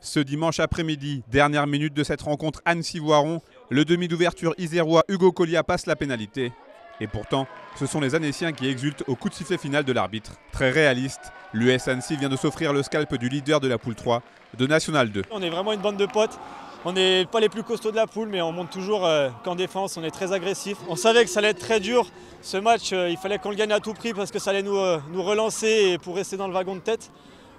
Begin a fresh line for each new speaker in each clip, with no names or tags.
Ce dimanche après-midi, dernière minute de cette rencontre Annecy-Voiron, le demi d'ouverture isérois Hugo Colliat passe la pénalité. Et pourtant, ce sont les Annéciens qui exultent au coup de sifflet final de l'arbitre. Très réaliste, l'US Annecy vient de s'offrir le scalp du leader de la poule 3 de National 2.
On est vraiment une bande de potes. On n'est pas les plus costauds de la poule, mais on monte toujours qu'en défense, on est très agressif. On savait que ça allait être très dur. Ce match, il fallait qu'on le gagne à tout prix parce que ça allait nous relancer et pour rester dans le wagon de tête.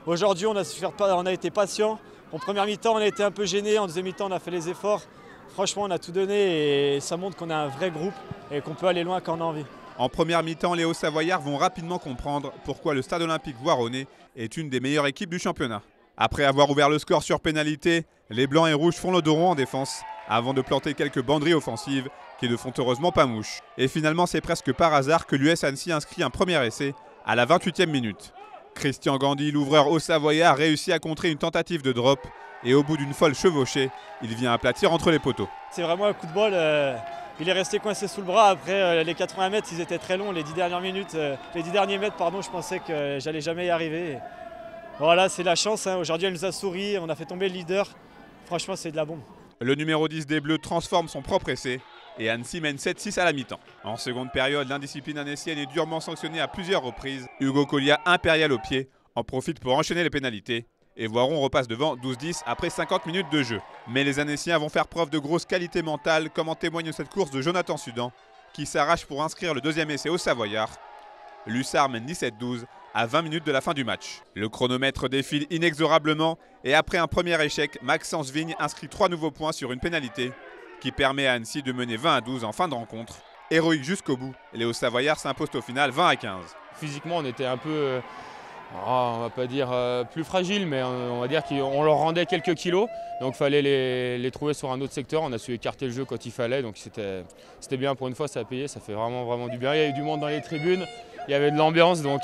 Aujourd'hui, on a été patient. En première mi-temps, on a été un peu gêné. En deuxième mi-temps, on a fait les efforts. Franchement, on a tout donné et ça montre qu'on a un vrai groupe et qu'on peut aller loin quand on a envie.
En première mi-temps, les Hauts-Savoyards vont rapidement comprendre pourquoi le Stade Olympique Voironnais est une des meilleures équipes du championnat. Après avoir ouvert le score sur pénalité, les Blancs et Rouges font le dos rond en défense avant de planter quelques banderies offensives qui ne font heureusement pas mouche. Et finalement, c'est presque par hasard que l'US Annecy inscrit un premier essai à la 28e minute. Christian Gandhi, l'ouvreur Haut-Savoyard, réussit à contrer une tentative de drop et au bout d'une folle chevauchée, il vient aplatir entre les poteaux.
C'est vraiment un coup de bol. Il est resté coincé sous le bras. Après, les 80 mètres, ils étaient très longs. Les 10 dernières minutes, les 10 derniers mètres, pardon, je pensais que j'allais jamais y arriver. Voilà, c'est la chance. Aujourd'hui, elle nous a souri. On a fait tomber le leader. Franchement, c'est de la bombe.
Le numéro 10 des Bleus transforme son propre essai et Annecy mène 7-6 à la mi-temps. En seconde période, l'indiscipline annécienne est durement sanctionnée à plusieurs reprises. Hugo Colliat, impérial au pied, en profite pour enchaîner les pénalités. Et Voiron repasse devant 12-10 après 50 minutes de jeu. Mais les Annéciens vont faire preuve de grosse qualité mentale, comme en témoigne cette course de Jonathan Sudan, qui s'arrache pour inscrire le deuxième essai au Savoyard. L'Hussard mène 17-12 à 20 minutes de la fin du match. Le chronomètre défile inexorablement et après un premier échec, Maxence Vigne inscrit 3 nouveaux points sur une pénalité qui permet à Annecy de mener 20-12 en fin de rencontre. Héroïque jusqu'au bout, les Hauts-Savoyards s'imposent au final 20-15.
Physiquement, on était un peu, on va pas dire plus fragile, mais on va dire qu'on leur rendait quelques kilos. Donc il fallait les trouver sur un autre secteur. On a su écarter le jeu quand il fallait. Donc c'était bien pour une fois, ça a payé. Ça fait vraiment du bien. Il y a eu du monde dans les tribunes. Il y avait de l'ambiance, donc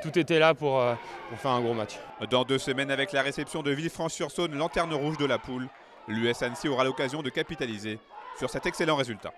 tout était là pour faire un gros match.
Dans 2 semaines, avec la réception de Villefranche-sur-Saône, lanterne rouge de la poule, l'US Annecy aura l'occasion de capitaliser sur cet excellent résultat.